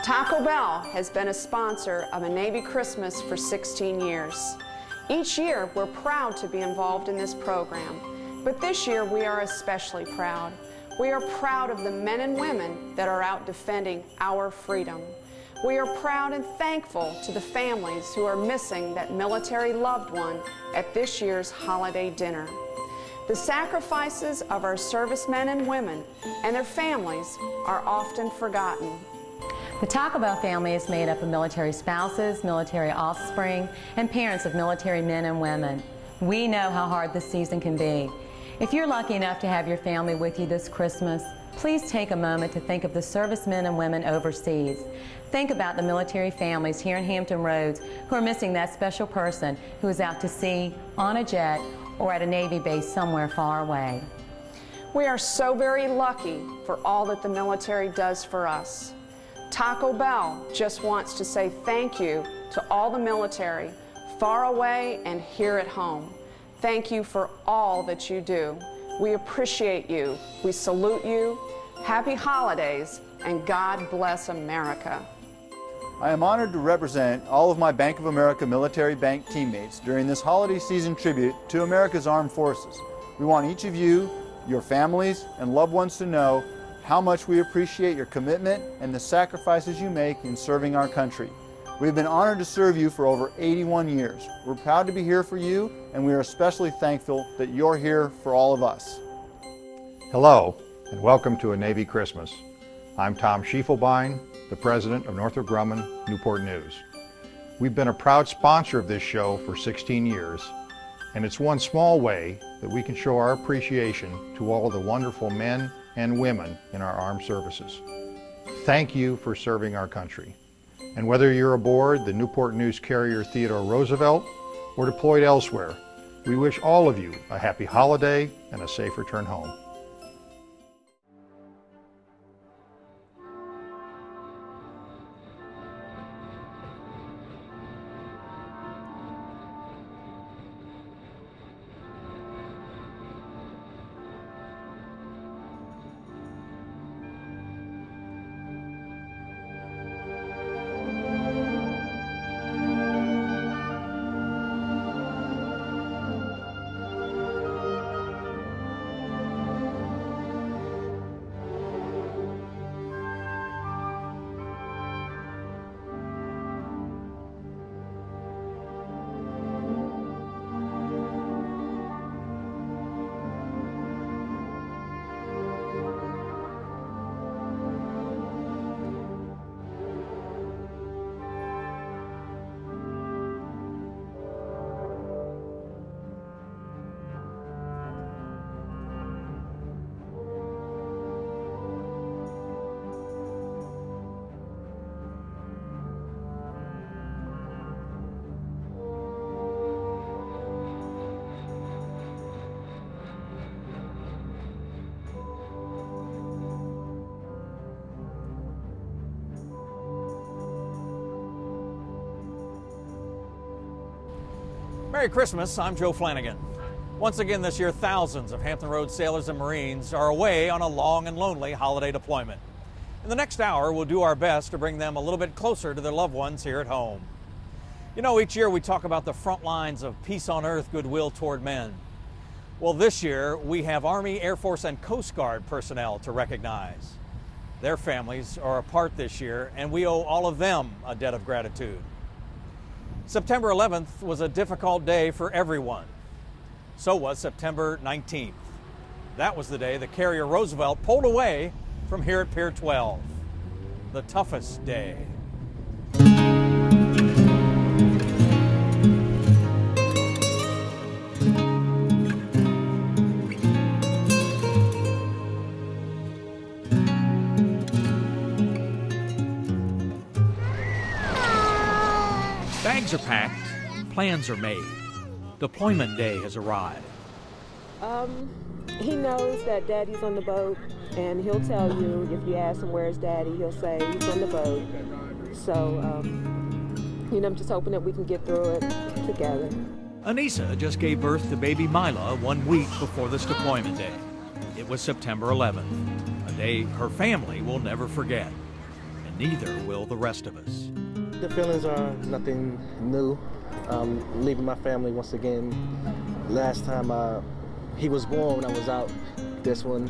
Taco Bell has been a sponsor of a Navy Christmas for 16 years. Each year, we're proud to be involved in this program, but this year we are especially proud. We are proud of the men and women that are out defending our freedom. We are proud and thankful to the families who are missing that military loved one at this year's holiday dinner. The sacrifices of our servicemen and women and their families are often forgotten. The Taco Bell family is made up of military spouses, military offspring, and parents of military men and women. We know how hard this season can be. If you're lucky enough to have your family with you this Christmas, please take a moment to think of the servicemen and women overseas. Think about the military families here in Hampton Roads who are missing that special person who is out to sea, on a jet, or at a Navy base somewhere far away. We are so very lucky for all that the military does for us. Taco Bell just wants to say thank you to all the military, far away and here at home. Thank you for all that you do. We appreciate you. We salute you. Happy holidays, and God bless America. I am honored to represent all of my Bank of America Military Bank teammates during this holiday season tribute to America's Armed Forces. We want each of you, your families, and loved ones to know how much we appreciate your commitment and the sacrifices you make in serving our country. We've been honored to serve you for over 81 years. We're proud to be here for you, and we are especially thankful that you're here for all of us. Hello, and welcome to A Navy Christmas. I'm Tom Schiefelbein, the president of Northrop Grumman Newport News. We've been a proud sponsor of this show for 16 years, and it's one small way that we can show our appreciation to all the wonderful men and women in our armed services. Thank you for serving our country. And whether you're aboard the Newport News carrier Theodore Roosevelt or deployed elsewhere, we wish all of you a happy holiday and a safe return home. Merry Christmas, I'm Joe Flanagan. Once again this year, thousands of Hampton Roads sailors and Marines are away on a long and lonely holiday deployment. In the next hour, we'll do our best to bring them a little bit closer to their loved ones here at home. You know, each year we talk about the front lines of peace on earth, goodwill toward men. Well, this year we have Army, Air Force, and Coast Guard personnel to recognize. Their families are apart this year, and we owe all of them a debt of gratitude. September 11th was a difficult day for everyone. So was September 19th. That was the day the carrier Roosevelt pulled away from here at Pier 12. The toughest day. Bags are packed, plans are made. Deployment day has arrived. He knows that Daddy's on the boat, and he'll tell you, if you ask him where's Daddy, he'll say he's on the boat. So, you know, I'm just hoping that we can get through it together. Anissa just gave birth to baby Mila 1 week before this deployment day. It was September 11th, a day her family will never forget. And neither will the rest of us. The feelings are nothing new. Leaving my family once again. Last time he was born when I was out. This one,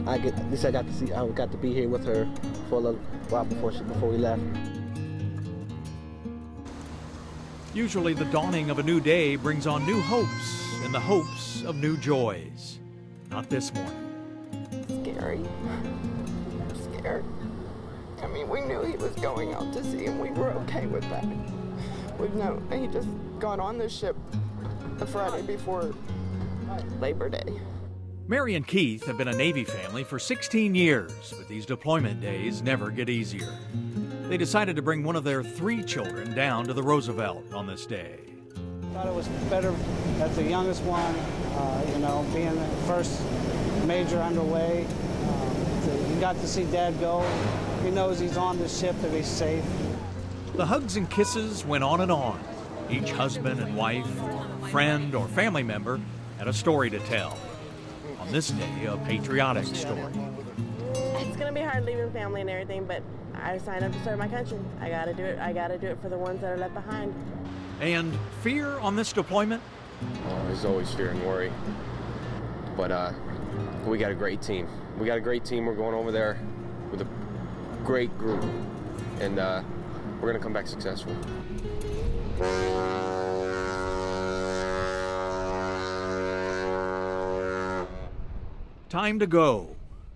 at least I got to be here with her for a little while before we left. Usually the dawning of a new day brings on new hopes and the hopes of new joys. Not this morning. Scary. Scared. I mean, we knew he was going out to sea and we were okay with that. He just got on the ship the Friday before Labor Day. Mary and Keith have been a Navy family for 16 years, but these deployment days never get easier. They decided to bring one of their 3 children down to the Roosevelt on this day. Thought it was better as the youngest one, being the first major underway. He got to see Dad go. He knows he's on the ship, that he's safe. The hugs and kisses went on and on. Each husband and wife, friend or family member had a story to tell. On this day, a patriotic story. It's gonna be hard leaving family and everything, but I signed up to serve my country. I gotta do it. I gotta do it for the ones that are left behind. And fear on this deployment? Oh, there's always fear and worry. But we got a great team. We got a great team. We're going over there with a great group. And we're gonna come back successful. Time to go.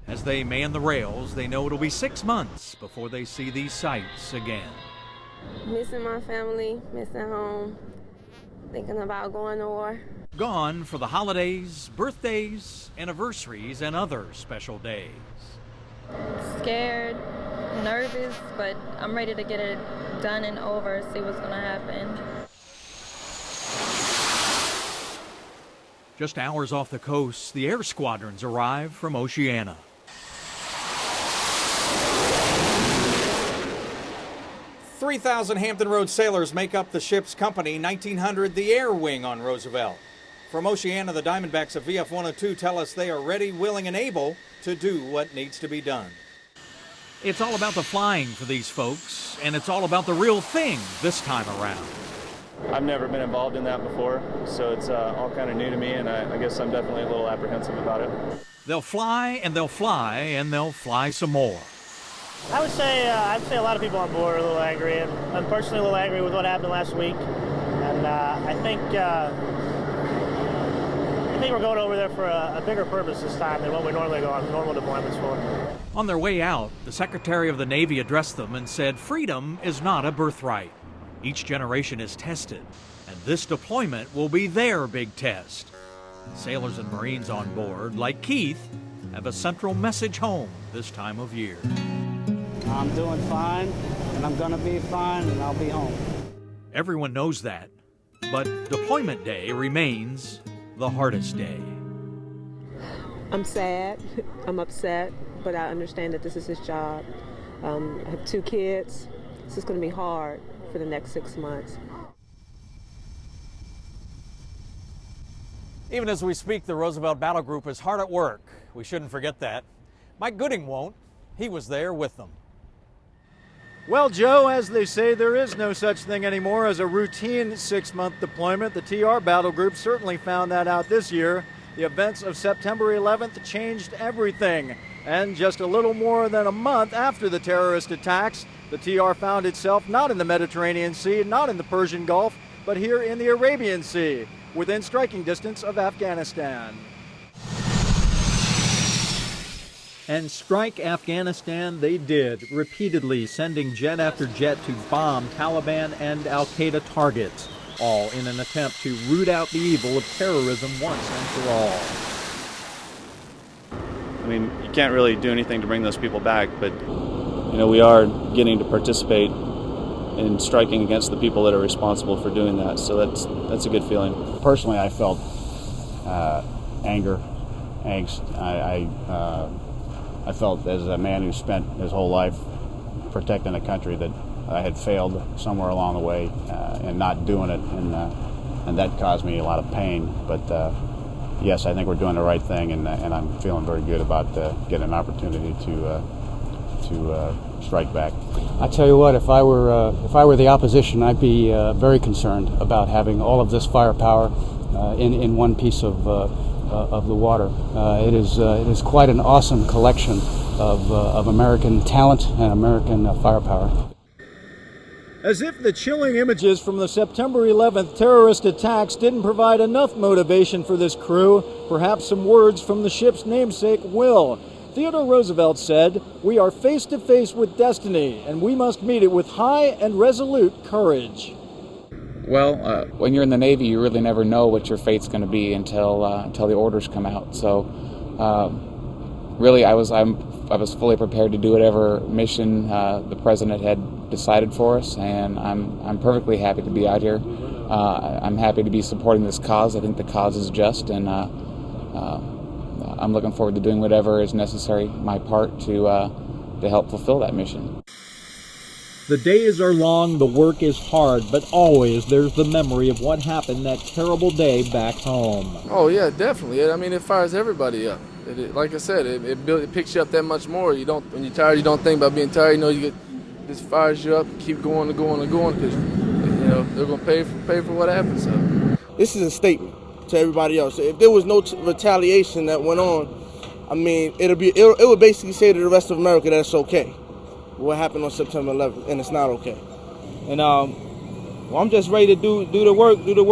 As they man the rails, they know it'll be 6 months before they see these sights again. Missing my family, missing home, thinking about going to war. Gone for the holidays, birthdays, anniversaries, and other special days. Scared, nervous, but I'm ready to get it done and over, see what's gonna happen. Just hours off the coast, the air squadrons arrive from Oceana. "3,000 Hampton Roads sailors make up the ship's company, 1,900 the air wing on Roosevelt. From Oceana, the Diamondbacks of VF 102 tell us they are ready, willing, and able to do what needs to be done. It's all about the flying for these folks, and it's all about the real thing this time around. I've never been involved in that before, so it's all kind of new to me, and I guess I'm definitely a little apprehensive about it. They'll fly, and they'll fly, and they'll fly some more. I would say I'd say a lot of people on board are a little angry, and I'm personally a little angry with what happened last week. And I think we're going over there for a bigger purpose this time than what we normally go on normal deployments for. On their way out, the Secretary of the Navy addressed them and said freedom is not a birthright. Each generation is tested, and this deployment will be their big test. Sailors and Marines on board, like Keith, have a central message home this time of year. I'm doing fine, and I'm gonna be fine, and I'll be home. Everyone knows that, but deployment day remains the hardest day. I'm sad, I'm upset, but I understand that this is his job. I have 2 kids. This is gonna be hard for the next 6 months. Even as we speak, the Roosevelt Battle Group is hard at work. We shouldn't forget that. Mike Gooding won't. He was there with them. Well, Joe, as they say, there is no such thing anymore as a routine 6-month deployment. The TR Battle Group certainly found that out this year. The events of September 11th changed everything. And just a little more than a month after the terrorist attacks, the TR found itself not in the Mediterranean Sea, not in the Persian Gulf, but here in the Arabian Sea, within striking distance of Afghanistan. And strike Afghanistan they did, repeatedly sending jet after jet to bomb Taliban and al-Qaeda targets, all in an attempt to root out the evil of terrorism once and for all. I mean, you can't really do anything to bring those people back, but we are getting to participate in striking against the people that are responsible for doing that, so that's a good feeling. Personally, I felt anger, angst. I felt as a man who spent his whole life protecting a country that I had failed somewhere along the way and not doing it, and that caused me a lot of pain. But yes, I think we're doing the right thing, and I'm feeling very good about getting an opportunity to to strike back. I tell you what, if I were the opposition, I'd be very concerned about having all of this firepower in one piece of the water. It is quite an awesome collection of American talent and American firepower. As if the chilling images from the September 11th terrorist attacks didn't provide enough motivation for this crew, perhaps some words from the ship's namesake will. Theodore Roosevelt said, "We are face to face with destiny, and we must meet it with high and resolute courage." Well, when you're in the Navy, you really never know what your fate's going to be until the orders come out. So, really, I was fully prepared to do whatever mission the president had decided for us, and I'm perfectly happy to be out here. I'm happy to be supporting this cause. I think the cause is just, and I'm looking forward to doing whatever is necessary, my part, to help fulfill that mission. The days are long, the work is hard, but always there's the memory of what happened that terrible day back home. Oh yeah, definitely. I mean, it fires everybody up. Like I said, it picks you up that much more. When you're tired, you don't think about being tired. You know, this fires you up. Keep going and going and going, because they're gonna pay for what happens. So. This is a statement to everybody else. If there was no retaliation that went on, I mean, it would basically say to the rest of America that it's okay. What happened on September 11th, and it's not okay. And I'm just ready to do the work, do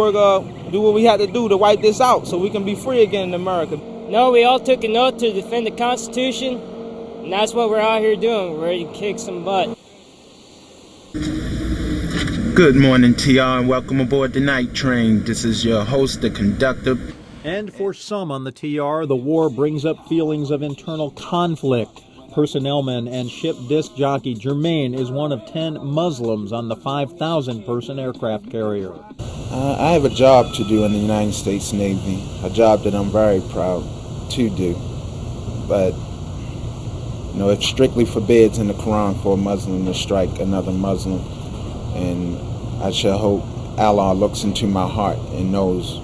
what we had to do to wipe this out, so we can be free again in America. No, we all took an oath to defend the Constitution, and that's what we're out here doing. We're ready to kick some butt. Good morning, TR, and welcome aboard the night train. This is your host, the conductor. And for some on the TR, the war brings up feelings of internal conflict. Personnelman and ship disc jockey Jermaine is one of 10 Muslims on the 5,000-person aircraft carrier. I have a job to do in the United States Navy, a job that I'm very proud to do. But, it strictly forbids in the Quran for a Muslim to strike another Muslim. And I shall hope Allah looks into my heart and knows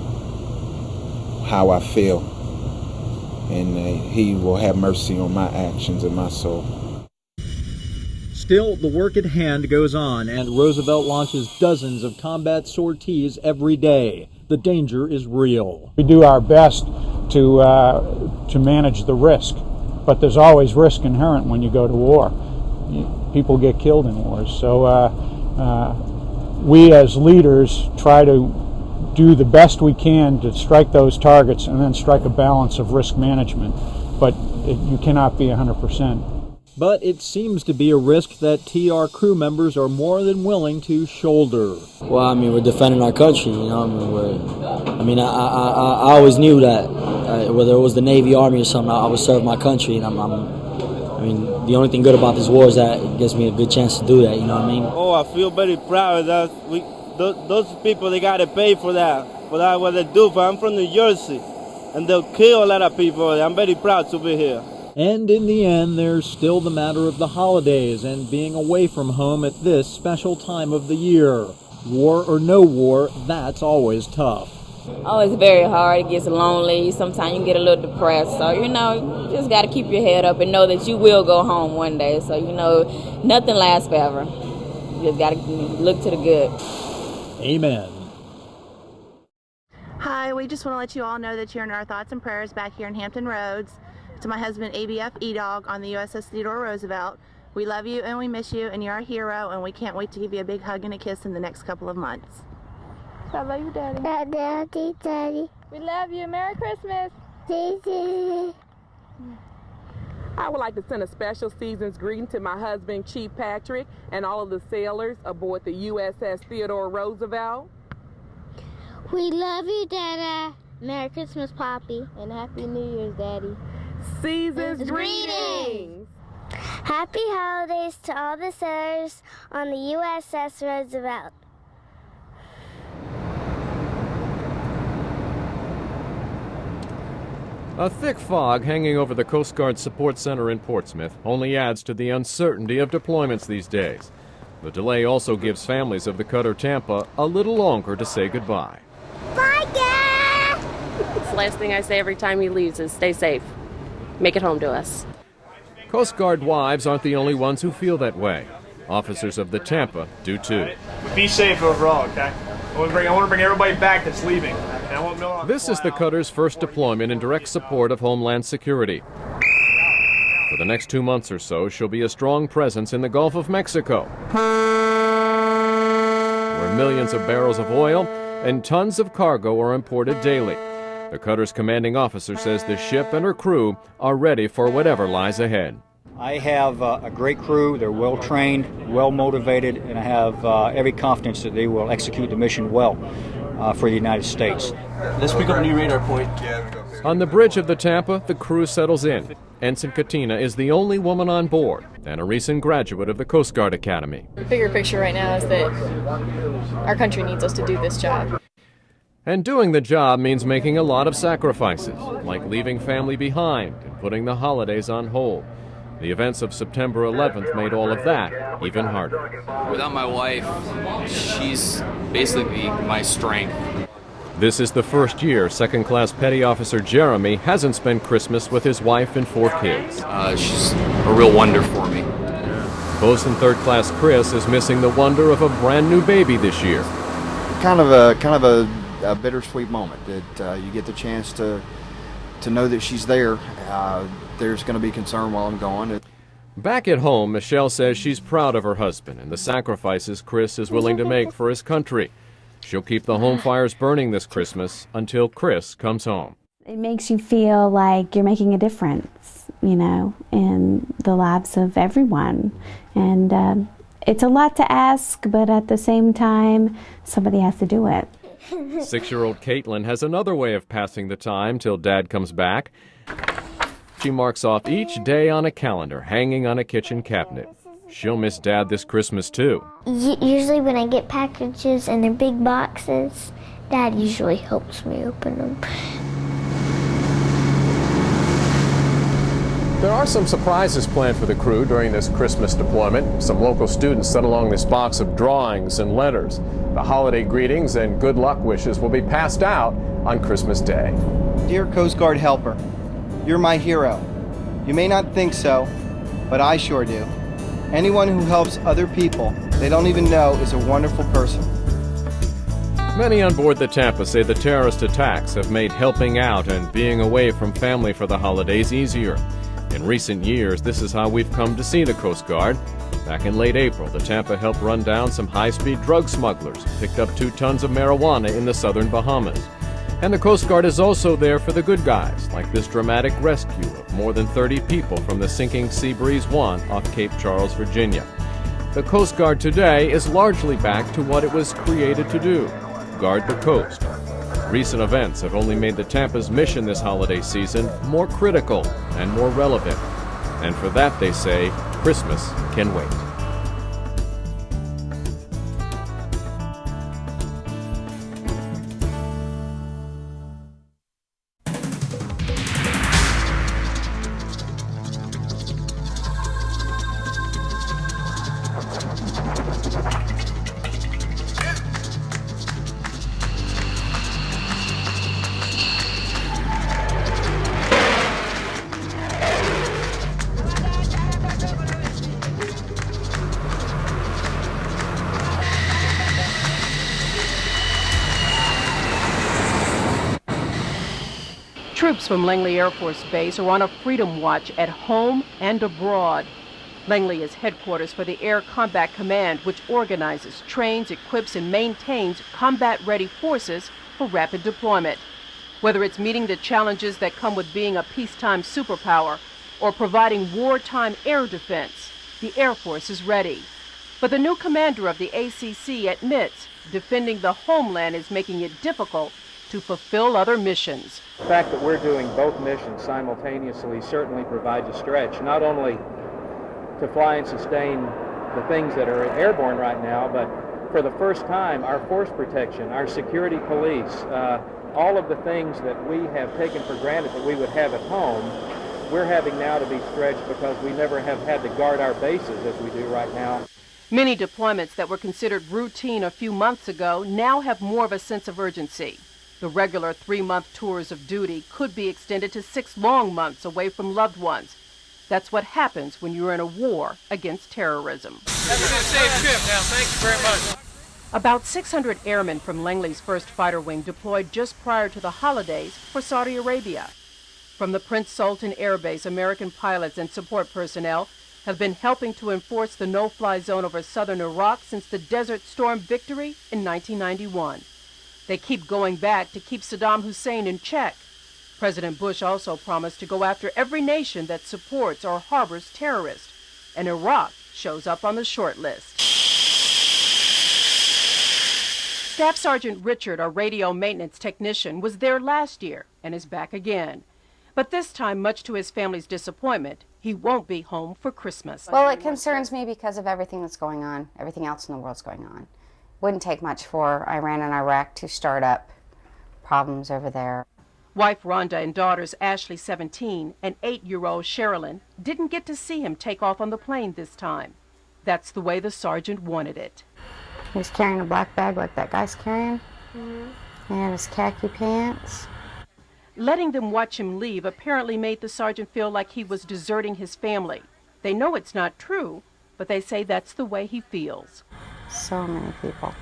how I feel. And he will have mercy on my actions and my soul. Still, the work at hand goes on, and Roosevelt launches dozens of combat sorties every day. The danger is real. We do our best to manage the risk, but there's always risk inherent when you go to war. People get killed in wars. So we as leaders try to do the best we can to strike those targets and then strike a balance of risk management. But you cannot be 100%. But it seems to be a risk that TR crew members are more than willing to shoulder. Well, I mean, we're defending our country, I always knew that whether it was the Navy, Army, or something, I would serve my country. And the only thing good about this war is that it gives me a good chance to do that, Oh, I feel very proud that those people, they got to pay for that what they do. I'm from New Jersey, and they'll kill a lot of people. I'm very proud to be here. And in the end, there's still the matter of the holidays and being away from home at this special time of the year. War or no war, that's always tough. Oh, it's very hard. It gets lonely. Sometimes you get a little depressed. So, you just got to keep your head up and know that you will go home one day. So, nothing lasts forever. You just got to look to the good. Amen. Hi, we just want to let you all know that you're in our thoughts and prayers back here in Hampton Roads. To my husband, ABF E-Dog, on the U.S.S. Theodore Roosevelt. We love you and we miss you, and you're our hero, and we can't wait to give you a big hug and a kiss in the next couple of months. I love you, Daddy. Daddy. We love you. Merry Christmas. I would like to send a special season's greeting to my husband, Chief Patrick, and all of the sailors aboard the U.S.S. Theodore Roosevelt. We love you, Dada. Merry Christmas, Poppy. And Happy New Year's, Daddy. Season's greetings. Happy holidays to all the sailors on the U.S.S. Roosevelt. A thick fog hanging over the Coast Guard Support Center in Portsmouth only adds to the uncertainty of deployments these days. The delay also gives families of the cutter Tampa a little longer to say goodbye. Bye, Dad! It's the last thing I say every time he leaves is stay safe. Make it home to us. Coast Guard wives aren't the only ones who feel that way. Officers of the Tampa do too. Be safe overall, okay? I want to bring everybody back that's leaving. And I won't know. This is the cutter's first deployment in direct support of Homeland Security. For the next 2 months or so, she'll be a strong presence in the Gulf of Mexico, where millions of barrels of oil and tons of cargo are imported daily. The cutter's commanding officer says the ship and her crew are ready for whatever lies ahead. I have a great crew. They're well trained, well motivated, and I have every confidence that they will execute the mission well for the United States. Let's pick up a new radar point. On the bridge of the Tampa, the crew settles in. Ensign Katina is the only woman on board and a recent graduate of the Coast Guard Academy. The bigger picture right now is that our country needs us to do this job. And doing the job means making a lot of sacrifices, like leaving family behind and putting the holidays on hold. The events of September 11th made all of that even harder. Without my wife, she's basically my strength. This is the first year Second-Class Petty Officer Jeremy hasn't spent Christmas with his wife and 4 kids. She's a real wonder for me. Bosun Third-Class Chris is missing the wonder of a brand new baby this year. Kind of a bittersweet moment that you get the chance to know that she's there. There's going to be concern while I'm gone. Back at home, Michelle says she's proud of her husband and the sacrifices Chris is willing to make for his country. She'll keep the home fires burning this Christmas until Chris comes home. It makes you feel like you're making a difference, you know, in the lives of everyone. And it's a lot to ask, but at the same time, somebody has to do it. 6-year-old Caitlin has another way of passing the time till Dad comes back. She marks off each day on a calendar hanging on a kitchen cabinet. She'll miss Dad this Christmas, too. Usually when I get packages and they're big boxes, Dad usually helps me open them. There are some surprises planned for the crew during this Christmas deployment. Some local students sent along this box of drawings and letters. The holiday greetings and good luck wishes will be passed out on Christmas Day. Dear Coast Guard helper, you're my hero. You may not think so, but I sure do. Anyone who helps other people they don't even know is a wonderful person. Many on board the Tampa say the terrorist attacks have made helping out and being away from family for the holidays easier. In recent years, this is how we've come to see the Coast Guard. Back in late April, the Tampa helped run down some high-speed drug smugglers who picked up 2 tons of marijuana in the southern Bahamas. And the Coast Guard is also there for the good guys, like this dramatic rescue of more than 30 people from the sinking Seabreeze 1 off Cape Charles, Virginia. The Coast Guard today is largely back to what it was created to do, guard the coast. Recent events have only made the Tampa's mission this holiday season more critical and more relevant. And for that, they say, Christmas can wait. Troops from Langley Air Force Base are on a freedom watch at home and abroad. Langley is headquarters for the Air Combat Command, which organizes, trains, equips, and maintains combat-ready forces for rapid deployment. Whether it's meeting the challenges that come with being a peacetime superpower or providing wartime air defense, the Air Force is ready. But the new commander of the ACC admits defending the homeland is making it difficult to fulfill other missions. The fact that we're doing both missions simultaneously certainly provides a stretch, not only to fly and sustain the things that are airborne right now, but for the first time, our force protection, our security police, all of the things that we have taken for granted that we would have at home, we're having now to be stretched because we never have had to guard our bases as we do right now. Many deployments that were considered routine a few months ago now have more of a sense of urgency. The regular 3-month tours of duty could be extended to 6 long months away from loved ones. That's what happens when you're in a war against terrorism. Have a safe trip now. Thank you very much. About 600 airmen from Langley's 1st Fighter Wing deployed just prior to the holidays for Saudi Arabia. From the Prince Sultan Air Base, American pilots and support personnel have been helping to enforce the no-fly zone over southern Iraq since the Desert Storm victory in 1991. They keep going back to keep Saddam Hussein in check. President Bush also promised to go after every nation that supports or harbors terrorists, and Iraq shows up on the short list. Staff Sergeant Richard, our radio maintenance technician, was there last year and is back again. But this time, much to his family's disappointment, he won't be home for Christmas. Well, it concerns me because of everything that's going on, everything else in the world's going on. Wouldn't take much for Iran and Iraq to start up problems over there. Wife Rhonda and daughters Ashley, 17, and 8-year-old Sherilyn didn't get to see him take off on the plane this time. That's the way the sergeant wanted it. He's carrying a black bag like that guy's carrying, and his khaki pants. Letting them watch him leave apparently made the sergeant feel like he was deserting his family. They know it's not true, but they say that's the way he feels. So many people.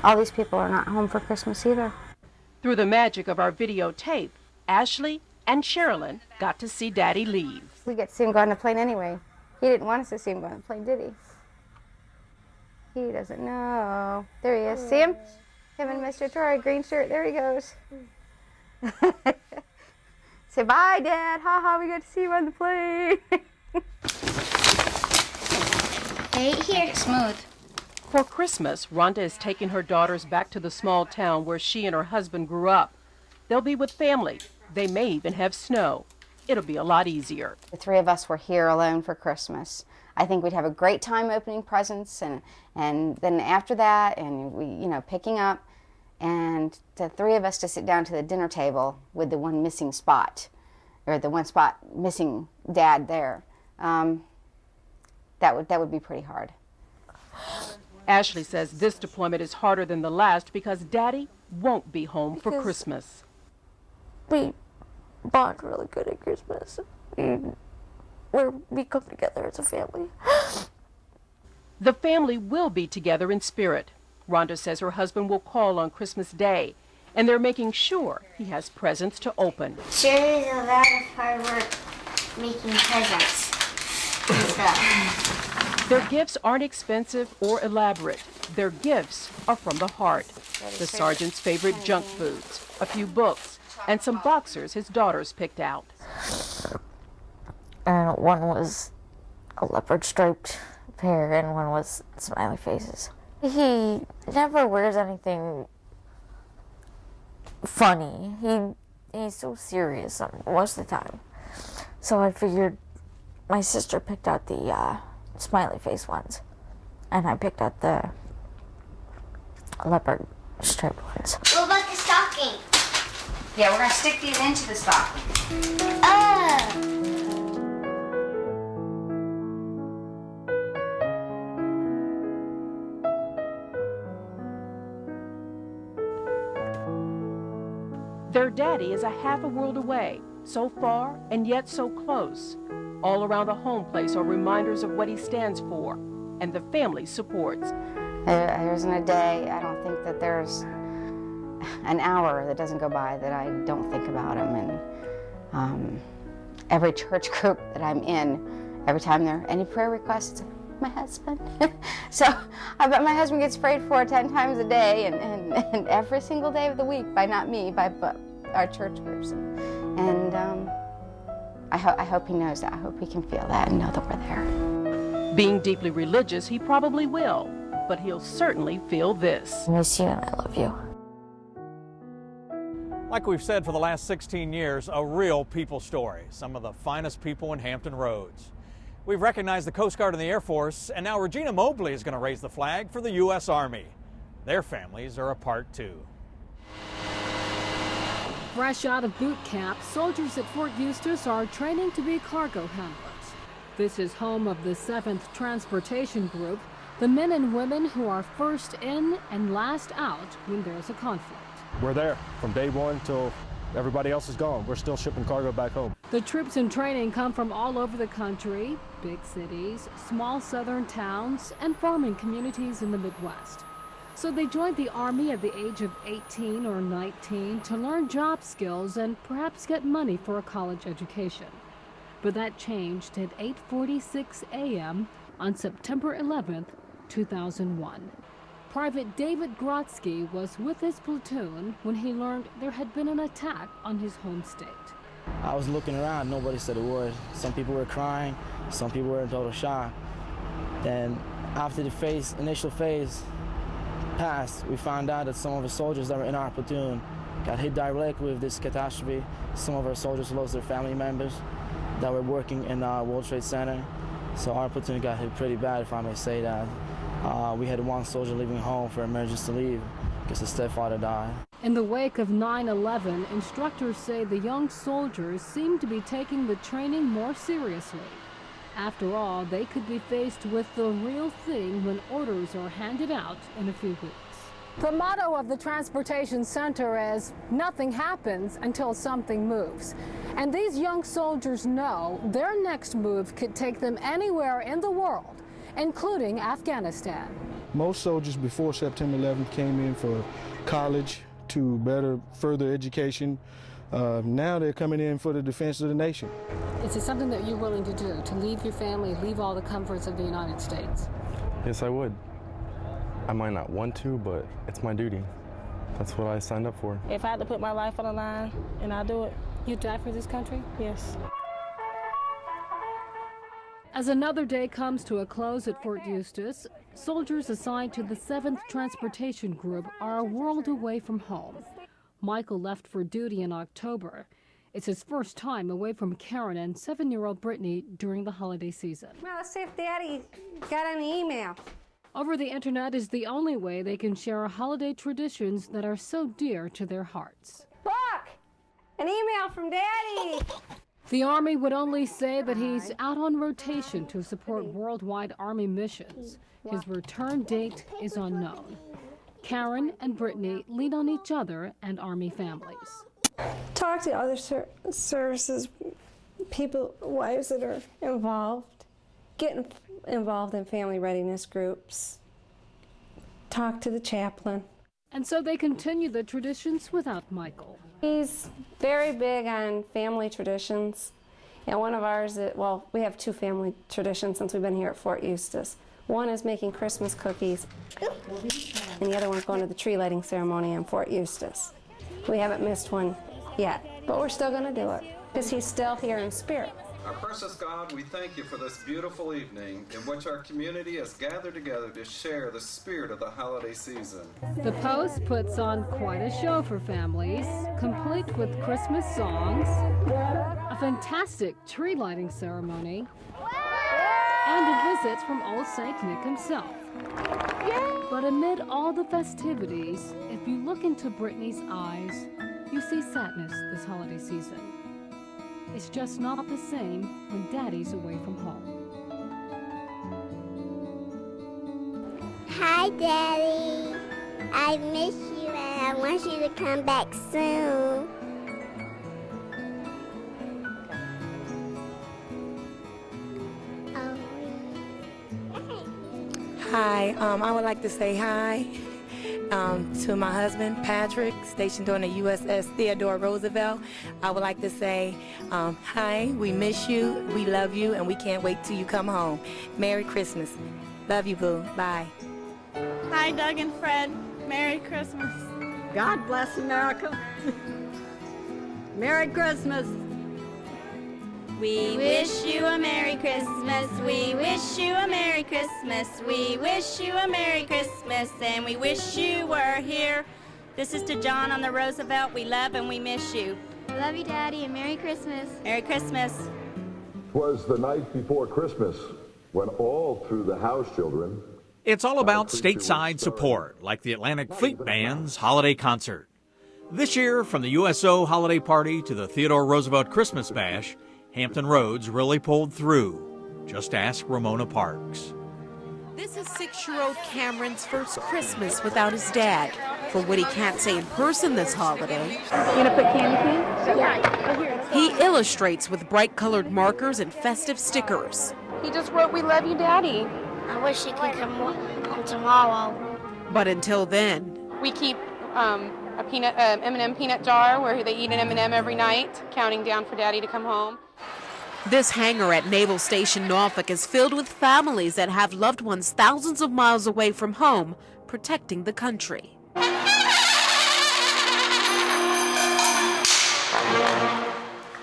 All these people are not home for Christmas either. Through the magic of our videotape, Ashley and Sherilyn got to see Daddy leave. We get to see him go on the plane anyway. He didn't want us to see him go on the plane, did he? He doesn't know. There he is. See him? Him and Mr. Troy, green shirt. There he goes. Say bye, Dad. Ha ha, we got to see him on the plane. Right here. Smooth. For Christmas, Rhonda is taking her daughters back to the small town where she and her husband grew up. They'll be with family. They may even have snow. It'll be a lot easier. The three of us were here alone for Christmas. I think we'd have a great time opening presents, and then after that, and we, picking up, and the three of us to sit down to the dinner table with the one missing spot, or the one spot missing Dad there. That would be pretty hard. Ashley says this deployment is harder than the last because Daddy won't be home for Christmas. We bond really good at Christmas. We come together as a family. The family will be together in spirit. Rhonda says her husband will call on Christmas Day, and they're making sure he has presents to open. Sure is a lot of hard work making presents and stuff. Their gifts aren't expensive or elaborate. Their gifts are from the heart. The sergeant's favorite junk foods, a few books, and some boxers his daughters picked out. And one was a leopard striped pair, and one was smiley faces. He never wears anything funny. He's so serious most of the time. So I figured my sister picked out the smiley face ones, and I picked out the leopard striped ones. What about the stocking? Yeah, we're gonna stick these into the stocking. Their daddy is a half a world away, so far and yet so close. All around the home place are reminders of what he stands for and the family supports. There isn't a day, I don't think that there's an hour that doesn't go by that I don't think about him. And every church group that I'm in, every time there are any prayer requests, my husband. So I bet my husband gets prayed for 10 times a day and every single day of the week by not me, by our church groups. And I hope he knows that. I hope he can feel that and know that we're there. Being deeply religious, he probably will, but he'll certainly feel this. I miss you and I love you. Like we've said for the last 16 years, a real people story. Some of the finest people in Hampton Roads. We've recognized the Coast Guard and the Air Force, and now Regina Mobley is going to raise the flag for the U.S. Army. Their families are a part too. Fresh out of boot camp, soldiers at Fort Eustis are training to be cargo handlers. This is home of the 7th Transportation Group, the men and women who are first in and last out when there's a conflict. We're there from day one till everybody else is gone. We're still shipping cargo back home. The troops in training come from all over the country, big cities, small southern towns, and farming communities in the Midwest. So they joined the Army at the age of 18 or 19 to learn job skills and perhaps get money for a college education. But that changed at 8:46 a.m. on September 11th, 2001. Private David Grotsky was with his platoon when he learned there had been an attack on his home state. I was looking around, nobody said a word. Some people were crying, some people were in total shock. Then after the initial phase passed, we found out that some of the soldiers that were in our platoon got hit directly with this catastrophe. Some of our soldiers lost their family members that were working in the World Trade Center. So our platoon got hit pretty bad, if I may say that. We had one soldier leaving home for emergency leave because his stepfather died. In the wake of 9/11, instructors say the young soldiers seem to be taking the training more seriously. After all, they could be faced with the real thing when orders are handed out in a few weeks. The motto of the Transportation Center is, nothing happens until something moves. And these young soldiers know their next move could take them anywhere in the world, including Afghanistan. Most soldiers before September 11th came in for college to better further education. Now they're coming in for the defense of the nation. Is it something that you're willing to do, to leave your family, leave all the comforts of the United States? Yes, I would. I might not want to, but it's my duty. That's what I signed up for. If I had to put my life on the line, and I'll do it. You'd die for this country? Yes. As another day comes to a close at Fort Eustis, soldiers assigned to the 7th Transportation Group are a world away from home. Michael left for duty in October. It's his first time away from Karen and 7-year-old Brittany during the holiday season. Well, let's see if Daddy got any email. Over the internet is the only way they can share holiday traditions that are so dear to their hearts. Look! An email from Daddy! The Army would only say that he's out on rotation to support worldwide Army missions. His return date is unknown. Karen and Brittany lean on each other and Army families. Talk to other services, people, wives that are involved. Get involved in family readiness groups. Talk to the chaplain. And so they continue the traditions without Michael. He's very big on family traditions. And one of ours, well, we have two family traditions since we've been here at Fort Eustis. One is making Christmas cookies, and the other one's going to the tree lighting ceremony in Fort Eustis. We haven't missed one yet, but we're still going to do it because he's still here in spirit. Our precious God, we thank you for this beautiful evening in which our community has gathered together to share the spirit of the holiday season. The Post puts on quite a show for families, complete with Christmas songs, a fantastic tree lighting ceremony, and a visit from Old St. Nick himself. But amid all the festivities, if you look into Brittany's eyes, you see sadness this holiday season. It's just not the same when Daddy's away from home. Hi, Daddy. I miss you and I want you to come back soon. Hi, I would like to say hi to my husband, Patrick, stationed on the U.S.S. Theodore Roosevelt. I would like to say, hi, we miss you, we love you, and we can't wait till you come home. Merry Christmas. Love you, boo. Bye. Hi, Doug and Fred. Merry Christmas. God bless America. Merry Christmas. We wish you a Merry Christmas. We wish you a Merry Christmas. We wish you a Merry Christmas, and we wish you were here. This is to John on the Roosevelt. We love and we miss you. I love you, Daddy, and Merry Christmas. Merry Christmas. 'Twas the night before Christmas when all through the house children. It's all about stateside support, like the Atlantic Fleet Band's holiday concert. This year, from the USO holiday party to the Theodore Roosevelt Christmas bash, Hampton Roads really pulled through. Just ask Ramona Parks. This is 6-year-old Cameron's first Christmas without his dad. For what he can't say in person this holiday, You gonna put candy cane? Yeah. he illustrates with bright-colored markers and festive stickers. He just wrote, "We love you, Daddy." I wish he could come home tomorrow. But until then, We keep a M&M peanut jar where they eat an M&M every night, counting down for Daddy to come home. this hangar at Naval Station Norfolk is filled with families that have loved ones thousands of miles away from home, protecting the country.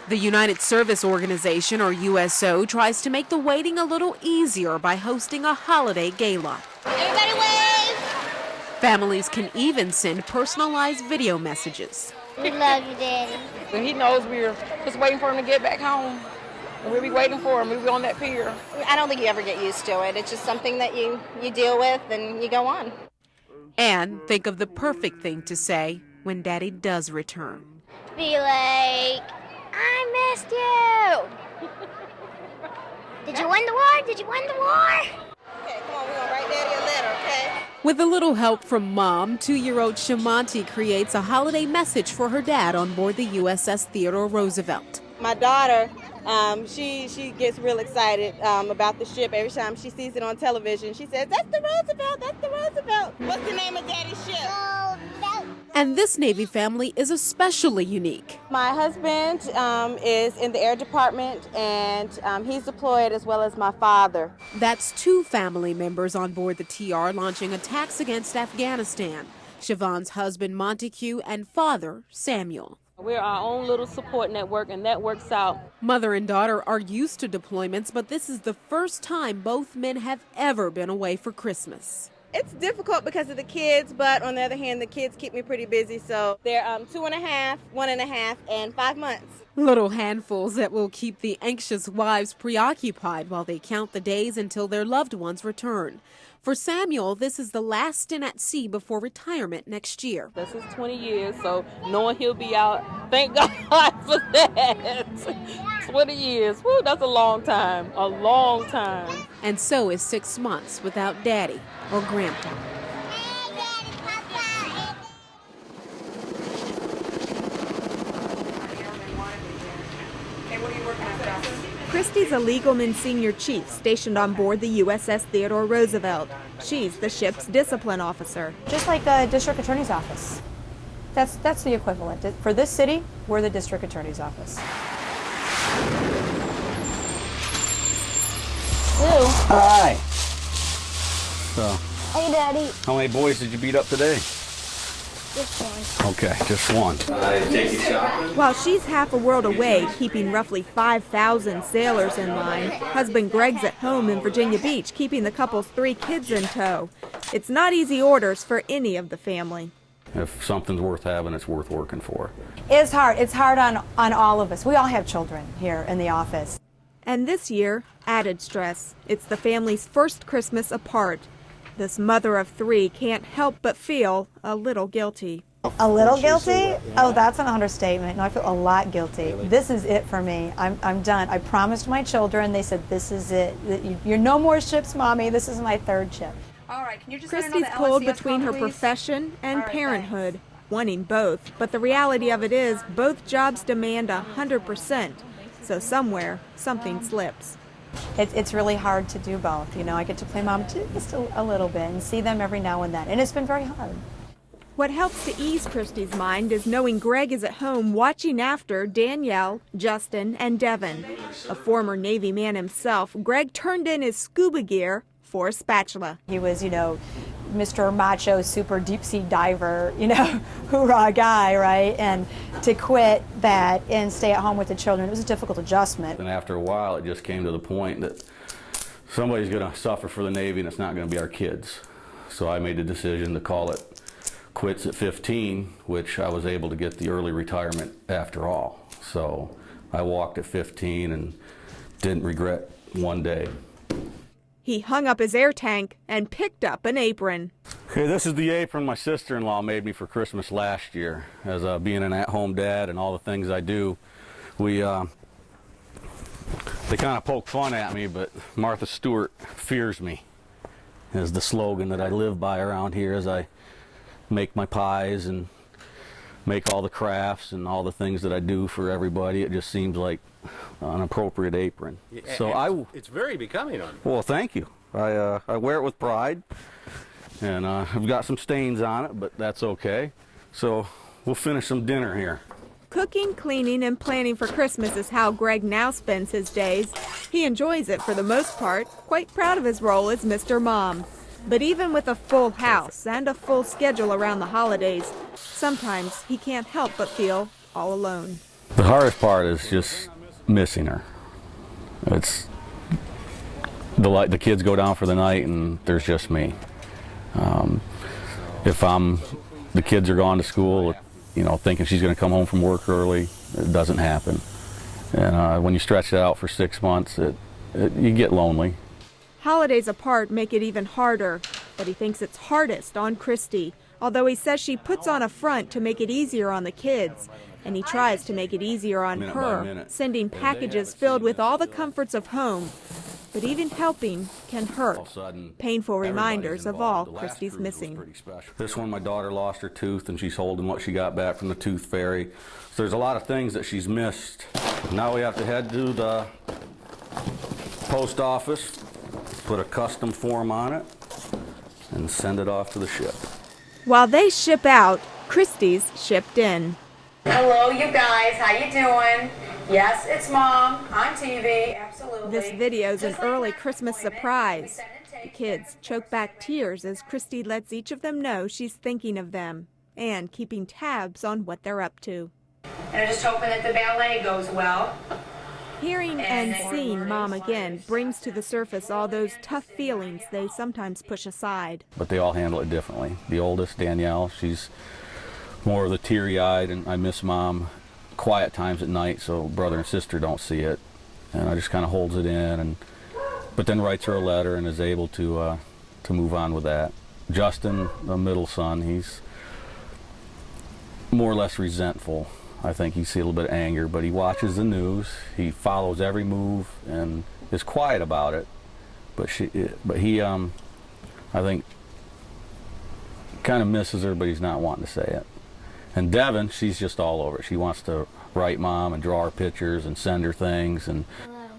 The United Service Organization, or USO, tries to make the waiting a little easier by hosting a holiday gala. Everybody wave! Families can even send personalized video messages. We love you, Daddy. And he knows we're just waiting for him to get back home. And we'll be waiting for him. We'll be on that pier. I don't think you ever get used to it. It's just something that you deal with and you go on. And think of the perfect thing to say when Daddy does return. Be like, I missed you. Did you win the war? Did you win the war? Okay, come on, we're going to write Daddy a letter, okay? With a little help from Mom, 2-year-old Shamanti creates a holiday message for her dad on board the U.S.S. Theodore Roosevelt. My daughter, she gets real excited about the ship every time she sees it on television. She says, "That's the Roosevelt, that's the Roosevelt." What's the name of Daddy's ship? And this Navy family is especially unique. My husband is in the Air Department, and he's deployed as well as my father. That's 2 family members on board the TR launching attacks against Afghanistan. Siobhan's husband, Montague, and father, Samuel. We're our own little support network, and that works out. Mother and daughter are used to deployments, but this is the first time both men have ever been away for Christmas. It's difficult because of the kids, but on the other hand, the kids keep me pretty busy. So they're 2.5, 1.5, and 5 months. Little handfuls that will keep the anxious wives preoccupied while they count the days until their loved ones return. For Samuel, this is the last stint at sea before retirement next year. This is 20 years, so knowing he'll be out, thank God for that. 20 years, woo, that's a long time, a long time. And so is 6 months without Daddy or Grandpa. Christy's a Legalman Senior Chief stationed on board the U.S.S. Theodore Roosevelt. She's the ship's discipline officer. Just like the district attorney's office. That's the equivalent. For this city, we're the district attorney's office. Lou. Hi. So, Hey, Daddy. how many boys did you beat up today? Just one. Okay, just one. Take you shopping? While she's half a world away, keeping roughly 5,000 sailors in line, husband Greg's at home in Virginia Beach, keeping the couple's 3 kids in tow. It's not easy orders for any of the family. If something's worth having, it's worth working for. It's hard. It's hard on all of us. We all have children here in the office. And this year, added stress. It's the family's first Christmas apart. This mother of 3 can't help but feel a little guilty. A little guilty? Oh, that's an understatement. No, I feel a lot guilty. Really? This is it for me. I'm done. I promised my children. They said, this is it. You're no more ships, Mommy. This is my 3rd ship. All right, can you just Christy's pulled between her profession and parenthood, wanting both. But the reality of it is, both jobs demand 100%. So somewhere, something slips. It's really hard to do both. You know, I get to play mom just a little bit and see them every now and then. And it's been very hard. What helps to ease Christy's mind is knowing Greg is at home watching after Danielle, Justin, and Devin. A former Navy man himself, Greg turned in his scuba gear for a spatula. He was, you know, Mr. Macho, super deep sea diver, you know, hoorah guy, right? And to quit that and stay at home with the children, it was a difficult adjustment. And after a while, it just came to the point that somebody's going to suffer for the Navy, and it's not going to be our kids. So I made the decision to call it quits at 15, which I was able to get the early retirement after all. So I walked at 15 and didn't regret one day. He hung up his air tank and picked up an apron. Okay, this is the apron my sister-in-law made me for Christmas last year. As being an at-home dad and all the things I do, they kind of poke fun at me, but Martha Stewart fears me. is the slogan that I live by around here as I make my pies and make all the crafts and all the things that I do for everybody. It just seems like an appropriate apron. Yeah, so it's very becoming on you. Well, thank you. I wear it with pride, and I've got some stains on it, but that's okay. So we'll finish some dinner here. Cooking, cleaning, and planning for Christmas is how Greg now spends his days. He enjoys it for the most part, quite proud of his role as Mr. Mom. But even with a full house and a full schedule around the holidays, sometimes he can't help but feel all alone. The hardest part is just missing her. It's the kids go down for the night and there's just me. If the kids are gone to school, you know, thinking she's going to come home from work early, it doesn't happen. And when you stretch it out for 6 months, you get lonely. Holidays apart make it even harder, but he thinks it's hardest on Christy, although he says she puts on a front to make it easier on the kids, and he tries to make it easier on her, sending packages filled with all the comforts of home. But even helping can hurt. Painful reminders of all Christy's missing. This one, my daughter lost her tooth and she's holding what she got back from the tooth fairy. So there's a lot of things that she's missed. Now we have to head to the post office, put a custom form on it, and send it off to the ship. While they ship out, Christy's shipped in. Hello, you guys. How you doing? Yes, it's Mom on TV. Absolutely. This video's an early Christmas surprise. The kids choke back tears as Christy lets each of them know she's thinking of them and keeping tabs on what they're up to. And I'm just hoping that the ballet goes well. Hearing and seeing Mom again brings to the surface all those tough feelings they sometimes push aside. But they all handle it differently. The oldest, Danielle, she's more of the teary-eyed, and I miss Mom quiet times at night so brother and sister don't see it. And I just kind of holds it in, but then writes her a letter and is able to move on with that. Justin, the middle son, he's more or less resentful. I think you see a little bit of anger, but he watches the news, he follows every move, and is quiet about it. But he, I think, kind of misses her, but he's not wanting to say it. And Devin, she's just all over it. She wants to write Mom and draw her pictures and send her things. And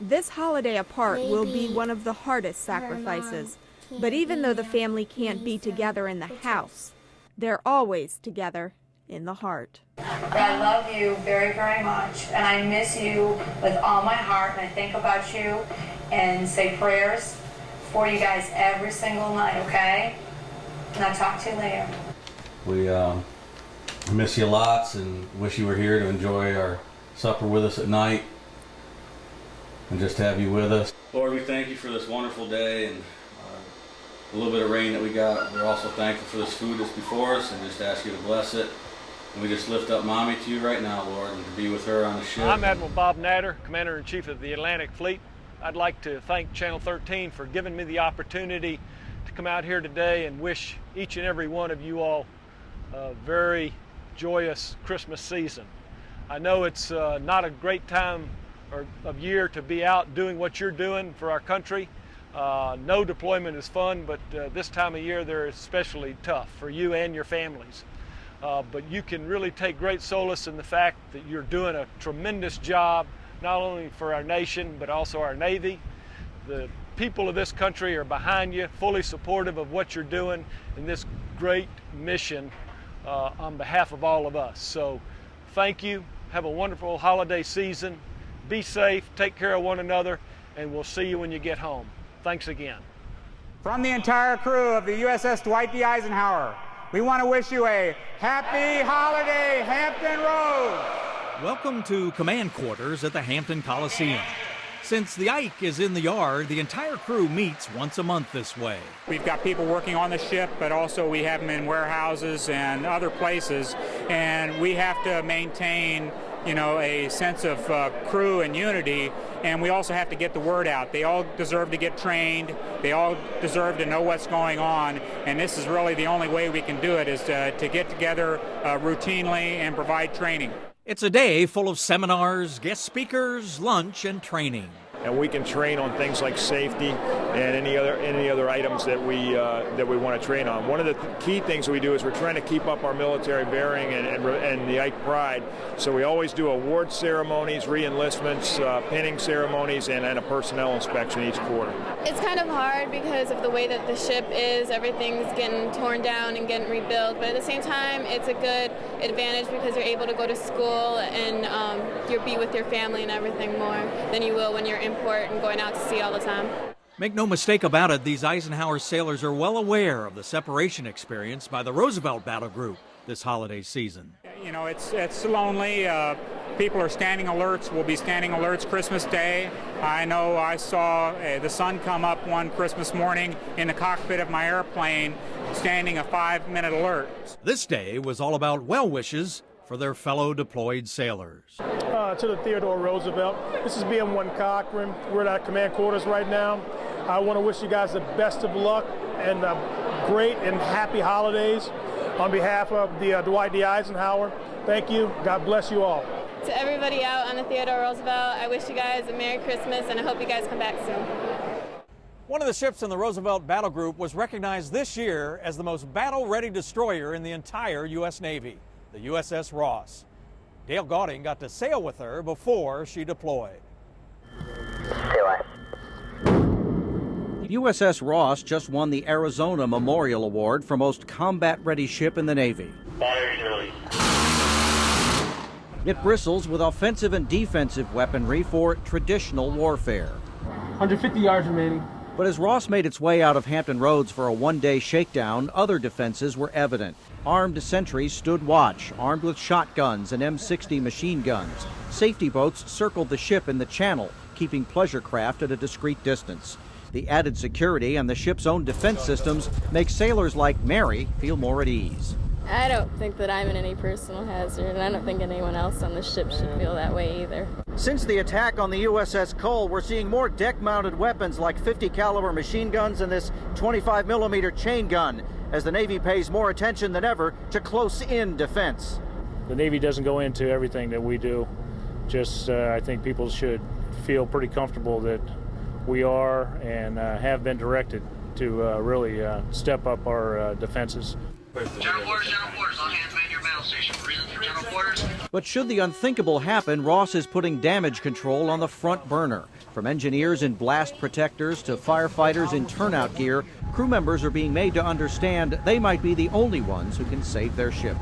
this holiday apart will be one of the hardest sacrifices. But even though the family can't be together in the house, they're always together in the heart. I love you very, very much, and I miss you with all my heart, and I think about you and say prayers for you guys every single night, okay? And I'll talk to you later. We miss you lots and wish you were here to enjoy our supper with us at night and just have you with us. Lord, we thank you for this wonderful day and a little bit of rain that we got. We're also thankful for this food that's before us and just ask you to bless it. And we just lift up Mommy to you right now, Lord, and to be with her on the ship. I'm Admiral Bob Natter, Commander-in-Chief of the Atlantic Fleet. I'd like to thank Channel 13 for giving me the opportunity to come out here today and wish each and every one of you all a very joyous Christmas season. I know it's not a great time of year to be out doing what you're doing for our country. No deployment is fun, but this time of year they're especially tough for you and your families. But you can really take great solace in the fact that you're doing a tremendous job, not only for our nation, but also our Navy. The people of this country are behind you, fully supportive of what you're doing in this great mission on behalf of all of us. So thank you. Have a wonderful holiday season. Be safe, take care of one another, and we'll see you when you get home. Thanks again. From the entire crew of the U.S.S. Dwight D. Eisenhower, we want to wish you a happy holiday, Hampton Roads. Welcome to command quarters at the Hampton Coliseum. Since the Ike is in the yard, the entire crew meets once a month this way. We've got people working on the ship, but also we have them in warehouses and other places, and we have to maintain, you know, a sense of crew and unity, and we also have to get the word out. They all deserve to get trained. They all deserve to know what's going on, and this is really the only way we can do it, is to get together routinely and provide training. It's a day full of seminars, guest speakers, lunch, and training. and we can train on things like safety and any other items that we want to train on. One of the key things we do is we're trying to keep up our military bearing and the Ike pride. So we always do award ceremonies, re-enlistments, pinning ceremonies, and a personnel inspection each quarter. It's kind of hard because of the way that the ship is. Everything's getting torn down and getting rebuilt, but at the same time, it's a good advantage because you're able to go to school and you'll be with your family and everything more than you will when you're in port and going out to sea all the time. Make no mistake about it, these Eisenhower sailors are well aware of the separation experienced by the Roosevelt battle group this holiday season. You know, it's lonely. People are standing alerts. We'll be standing alerts Christmas Day. I know I saw the sun come up one Christmas morning in the cockpit of my airplane, standing a 5-minute alert. This day was all about well wishes for their fellow deployed sailors. To the Theodore Roosevelt, this is BM-1 Cochran. We're at command quarters right now. I want to wish you guys the best of luck and great and happy holidays on behalf of the Dwight D. Eisenhower. Thank you. God bless you all. To everybody out on the Theodore Roosevelt, I wish you guys a Merry Christmas and I hope you guys come back soon. One of the ships in the Roosevelt battle group was recognized this year as the most battle-ready destroyer in the entire U.S. Navy, the U.S.S. Ross. Dale Gauding got to sail with her before she deployed. U.S.S. Ross just won the Arizona Memorial Award for most combat-ready ship in the Navy. It bristles with offensive and defensive weaponry for traditional warfare. 150 yards remaining. But as Ross made its way out of Hampton Roads for a one-day shakedown, other defenses were evident. Armed sentries stood watch, armed with shotguns and M60 machine guns. Safety boats circled the ship in the channel, keeping pleasure craft at a discreet distance. The added security and the ship's own defense systems make sailors like Mary feel more at ease. I don't think that I'm in any personal hazard, and I don't think anyone else on the ship should feel that way either. Since the attack on the U.S.S. Cole, we're seeing more deck-mounted weapons like 50 caliber machine guns and this 25 millimeter chain gun, as the Navy pays more attention than ever to close-in defense. The Navy doesn't go into everything that we do. Just I think people should feel pretty comfortable that we are and have been directed to really step up our defenses. General quarters, all hands man your battle station. Reason for general quarters. But should the unthinkable happen, Ross is putting damage control on the front burner. From engineers in blast protectors to firefighters in turnout gear, crew members are being made to understand they might be the only ones who can save their ship.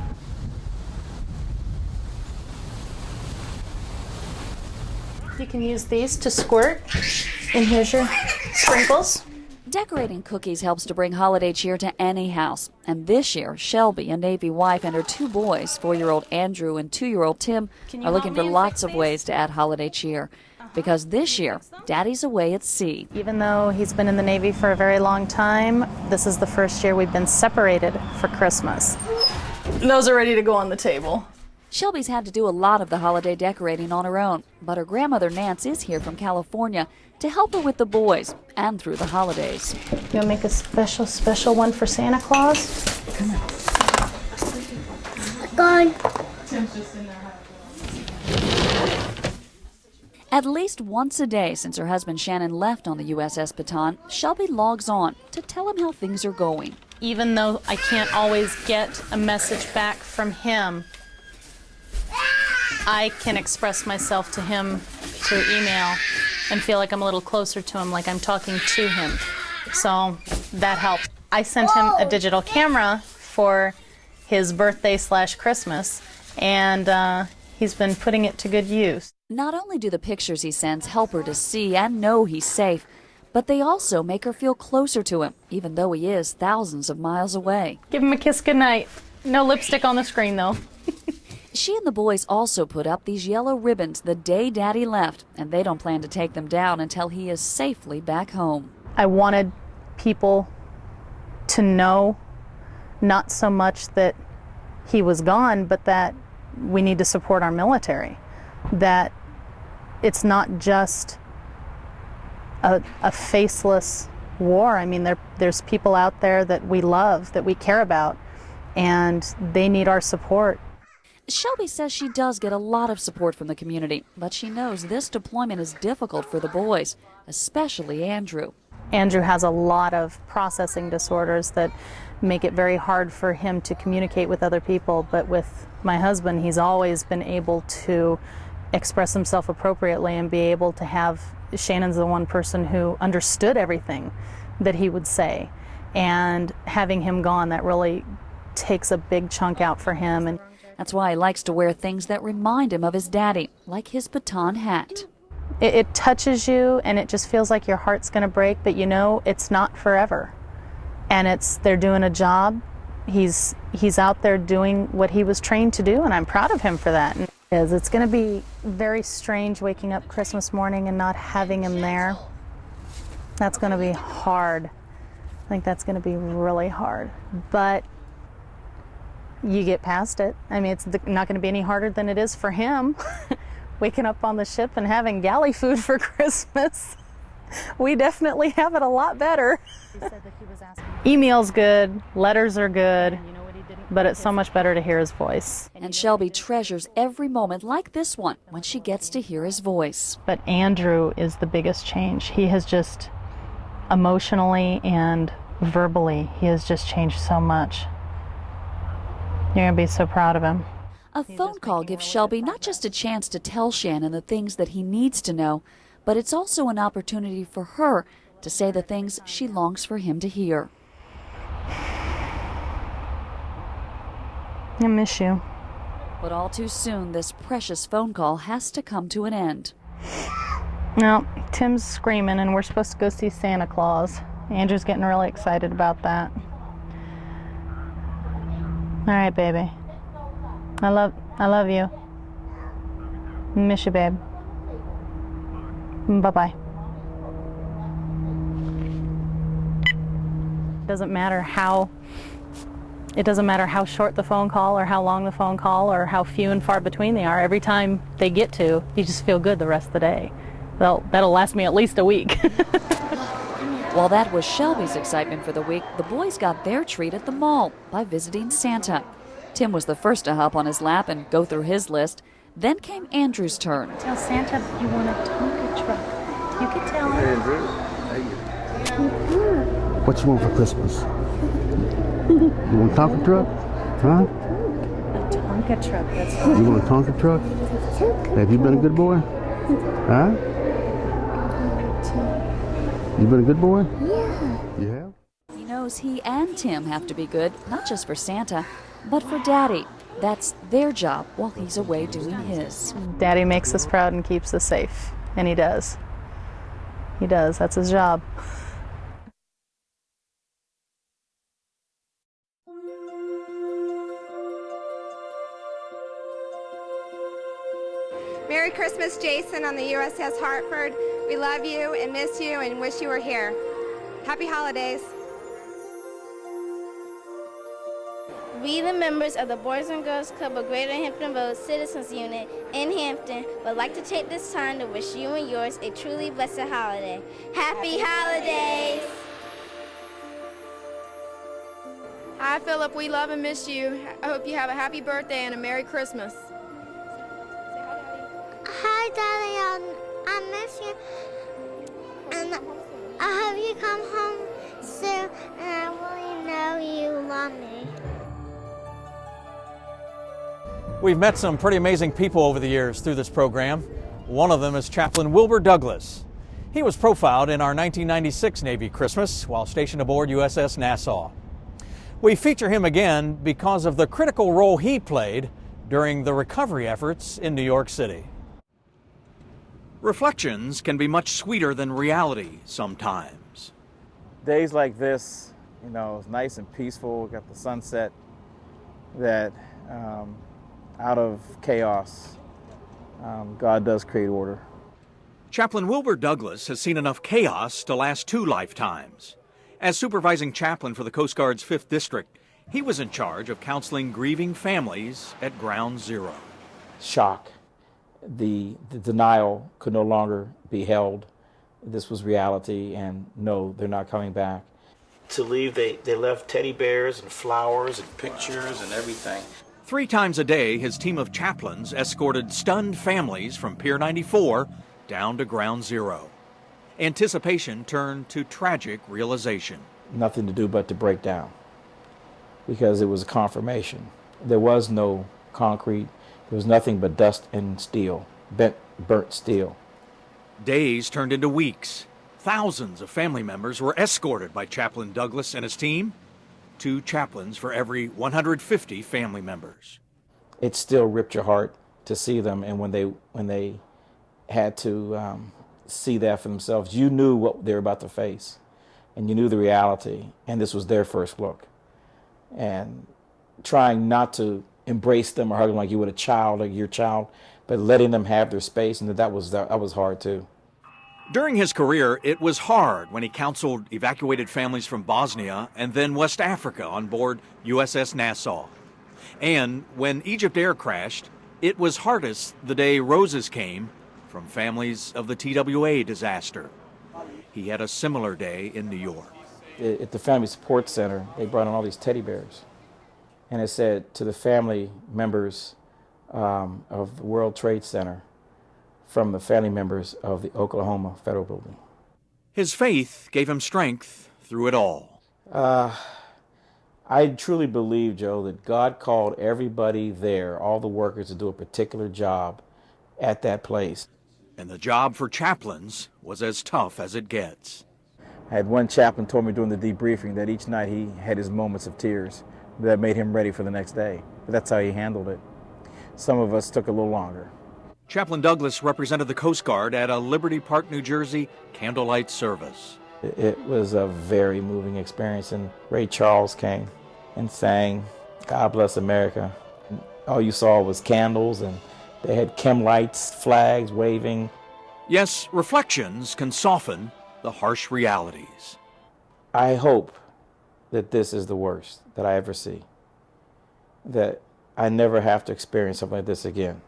You can use these to squirt, and here's your sprinkles. Decorating cookies helps to bring holiday cheer to any house. And this year, Shelby, a Navy wife, and her 2 boys, 4-year-old Andrew and 2-year-old Tim, are looking for lots of ways to add holiday cheer. Because this year, Daddy's away at sea. Even though he's been in the Navy for a very long time, this is the first year we've been separated for Christmas. Those are ready to go on the table. Shelby's had to do a lot of the holiday decorating on her own, but her grandmother Nance is here from California to help her with the boys and through the holidays. You want to make a special one for Santa Claus? Come on. Tim's just in there. At least once a day since her husband Shannon left on the U.S.S. Bataan, Shelby logs on to tell him how things are going. Even though I can't always get a message back from him, I can express myself to him through email and feel like I'm a little closer to him, like I'm talking to him. So that helps. I sent him a digital camera for his birthday/Christmas, and he's been putting it to good use. Not only do the pictures he sends help her to see and know he's safe, but they also make her feel closer to him, even though he is thousands of miles away. Give him a kiss goodnight. No lipstick on the screen, though. She and the boys also put up these yellow ribbons the day Daddy left, and they don't plan to take them down until he is safely back home. I wanted people to know not so much that he was gone, but that we need to support our military, that it's not just a faceless war. I mean, there's people out there that we love, that we care about, and they need our support. Shelby says she does get a lot of support from the community, but she knows this deployment is difficult for the boys, especially Andrew. Andrew has a lot of processing disorders that make it very hard for him to communicate with other people, but with my husband, he's always been able to express himself appropriately and be able to have, Shannon's the one person who understood everything that he would say, and having him gone, that really takes a big chunk out for him. And that's why he likes to wear things that remind him of his daddy, like his Bataan hat. It touches you and it just feels like your heart's going to break, but you know it's not forever. And they're doing a job. He's out there doing what he was trained to do, and I'm proud of him for that. It's going to be very strange waking up Christmas morning and not having him there. That's going to be hard. I think that's going to be really hard. But you get past it. I mean, it's not going to be any harder than it is for him. Waking up on the ship and having galley food for Christmas. We definitely have it a lot better. Email's good, letters are good, but it's so much better to hear his voice. And Shelby treasures every moment like this one when she gets to hear his voice. But Andrew is the biggest change. He has just emotionally and verbally, he has just changed so much. You're going to be so proud of him. A phone call gives Shelby not just a chance to tell Shannon the things that he needs to know, but it's also an opportunity for her to say the things she longs for him to hear. I miss you. But all too soon, this precious phone call has to come to an end. No, Tim's screaming and we're supposed to go see Santa Claus. Andrew's getting really excited about that. All right, baby. I love you. Miss you, babe. Bye-bye. It doesn't matter how short the phone call or how long the phone call or how few and far between they are. Every time they get to, you just feel good the rest of the day. That'll last me at least a week. While that was Shelby's excitement for the week, the boys got their treat at the mall by visiting Santa. Tim was the first to hop on his lap and go through his list. Then came Andrew's turn. Tell Santa you want a Tonka truck. You can tell him. Andrew, what you want for Christmas? You want a Tonka truck? Huh? A Tonka truck, that's right. You want a Tonka truck? Have you been a good boy? Huh? You been a good boy? Yeah. You have? He knows he and Tim have to be good, not just for Santa, but for Daddy. That's their job while he's away doing his. Daddy makes us proud and keeps us safe, and he does. He does. That's his job. Merry Christmas, Jason, on the U.S.S. Hartford. We love you and miss you and wish you were here. Happy holidays. We, the members of the Boys and Girls Club of Greater Hampton Roads Citizens Unit in Hampton, would like to take this time to wish you and yours a truly blessed holiday. Happy holidays! Hi, Philip. We love and miss you. I hope you have a happy birthday and a Merry Christmas. Hi, Daddy. I miss you. And I hope you come home soon, and I really know you love me. We've met some pretty amazing people over the years through this program. One of them is Chaplain Wilbur Douglas. He was profiled in our 1996 Navy Christmas while stationed aboard U.S.S. Nassau. We feature him again because of the critical role he played during the recovery efforts in New York City. Reflections can be much sweeter than reality sometimes. Days like this, it's nice and peaceful. We got the sunset that out of chaos, God does create order. Chaplain Wilbur Douglas has seen enough chaos to last 2 lifetimes. As supervising chaplain for the Coast Guard's 5th District, he was in charge of counseling grieving families at Ground Zero. Shock. The denial could no longer be held. This was reality, and no, they're not coming back. To leave, they left teddy bears and flowers and pictures and everything. 3 times a day, his team of chaplains escorted stunned families from Pier 94 down to Ground Zero. Anticipation turned to tragic realization. Nothing to do but to break down, because it was a confirmation. There was no concrete. There was nothing but dust and steel, burnt steel. Days turned into weeks. Thousands of family members were escorted by Chaplain Douglas and his team. 2 chaplains for every 150 family members. It still ripped your heart to see them, and when they had to see that for themselves, you knew what they were about to face, and you knew the reality, and this was their first look. And trying not to embrace them or hug them like you would a child, like your child, but letting them have their space, and that was hard too. During his career, it was hard when he counseled evacuated families from Bosnia and then West Africa on board U.S.S. Nassau. And when Egypt Air crashed, it was hardest the day roses came from families of the TWA disaster. He had a similar day in New York. At the Family Support Center, they brought in all these teddy bears. And it said to the family members of the World Trade Center, from the family members of the Oklahoma Federal Building. His faith gave him strength through it all. I truly believe, Joe, that God called everybody there, all the workers, to do a particular job at that place. And the job for chaplains was as tough as it gets. I had one chaplain told me during the debriefing that each night he had his moments of tears that made him ready for the next day. But that's how he handled it. Some of us took a little longer. Chaplain Douglas represented the Coast Guard at a Liberty Park, New Jersey candlelight service. It was a very moving experience, and Ray Charles came and sang God Bless America. All you saw was candles, and they had chem lights, flags waving. Yes, reflections can soften the harsh realities. I hope that this is the worst that I ever see, that I never have to experience something like this again.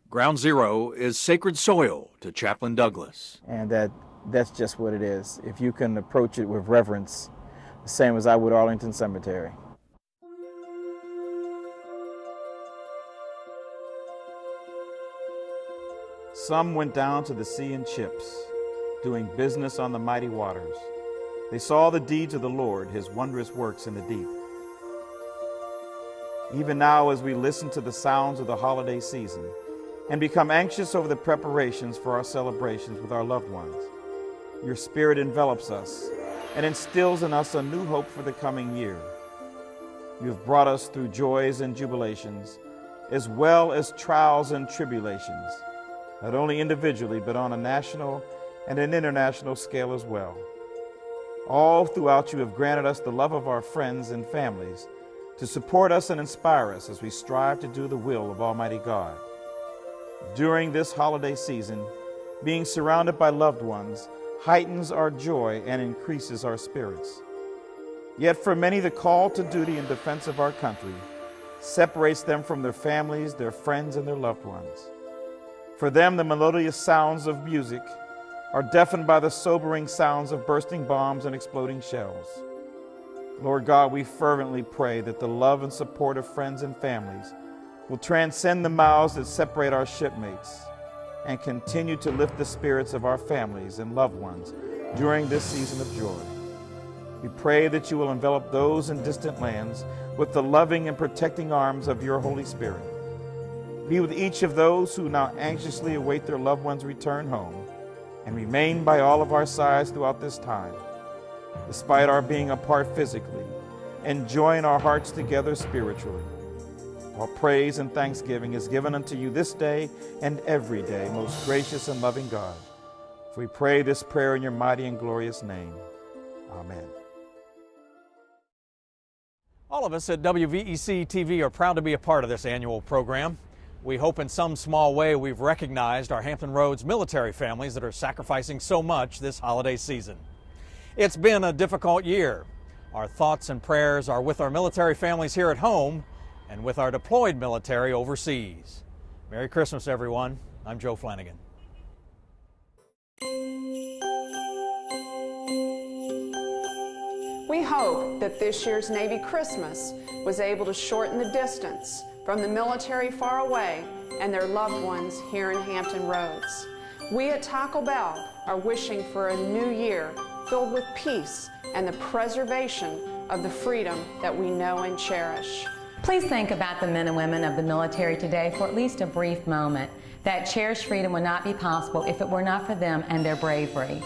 Ground Zero is sacred soil to Chaplain Douglas. And that's just what it is. If you can approach it with reverence, the same as I would Arlington Cemetery. Some went down to the sea in ships, doing business on the mighty waters. They saw the deeds of the Lord, his wondrous works in the deep. Even now, as we listen to the sounds of the holiday season, and become anxious over the preparations for our celebrations with our loved ones, your spirit envelops us and instills in us a new hope for the coming year. You have brought us through joys and jubilations, as well as trials and tribulations, not only individually, but on a national and an international scale as well. All throughout, you have granted us the love of our friends and families to support us and inspire us as we strive to do the will of Almighty God. During this holiday season, being surrounded by loved ones heightens our joy and increases our spirits. Yet for many, the call to duty in defense of our country separates them from their families, their friends, and their loved ones. For them, the melodious sounds of music are deafened by the sobering sounds of bursting bombs and exploding shells. Lord God, we fervently pray that the love and support of friends and families will transcend the miles that separate our shipmates and continue to lift the spirits of our families and loved ones during this season of joy. We pray that you will envelop those in distant lands with the loving and protecting arms of your Holy Spirit. Be with each of those who now anxiously await their loved ones' return home, and remain by all of our sides throughout this time, despite our being apart physically, and join our hearts together spiritually. All praise and thanksgiving is given unto you this day and every day, most gracious and loving God. For we pray this prayer in your mighty and glorious name. Amen. All of us at WVEC TV are proud to be a part of this annual program. We hope in some small way we've recognized our Hampton Roads military families that are sacrificing so much this holiday season. It's been a difficult year. Our thoughts and prayers are with our military families here at home and with our deployed military overseas. Merry Christmas, everyone. I'm Joe Flanagan. We hope that this year's Navy Christmas was able to shorten the distance from the military far away and their loved ones here in Hampton Roads. We at Taco Bell are wishing for a new year filled with peace and the preservation of the freedom that we know and cherish. Please think about the men and women of the military today for at least a brief moment. That cherished freedom would not be possible if it were not for them and their bravery.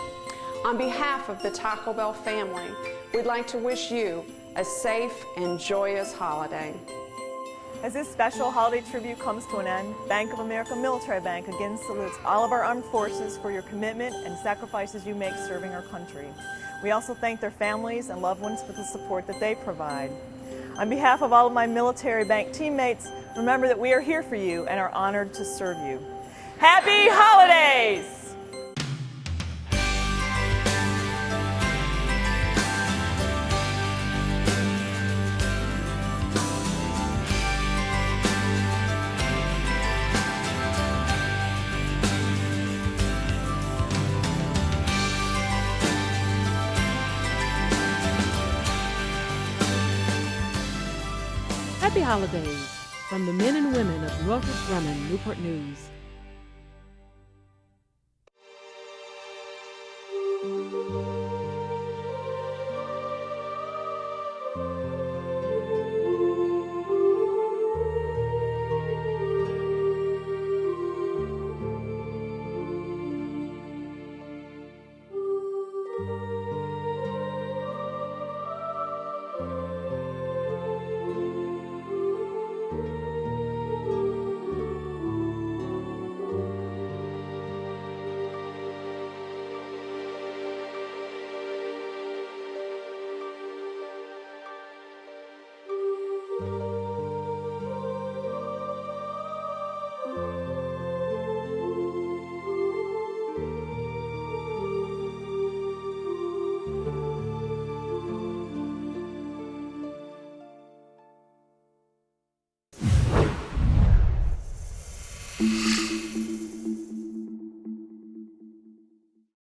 On behalf of the Taco Bell family, we'd like to wish you a safe and joyous holiday. As this special holiday tribute comes to an end, Bank of America Military Bank again salutes all of our armed forces for your commitment and sacrifices you make serving our country. We also thank their families and loved ones for the support that they provide. On behalf of all of my military bank teammates, remember that we are here for you and are honored to serve you. Happy holidays! Happy holidays from the men and women of Northrop Grumman Newport News.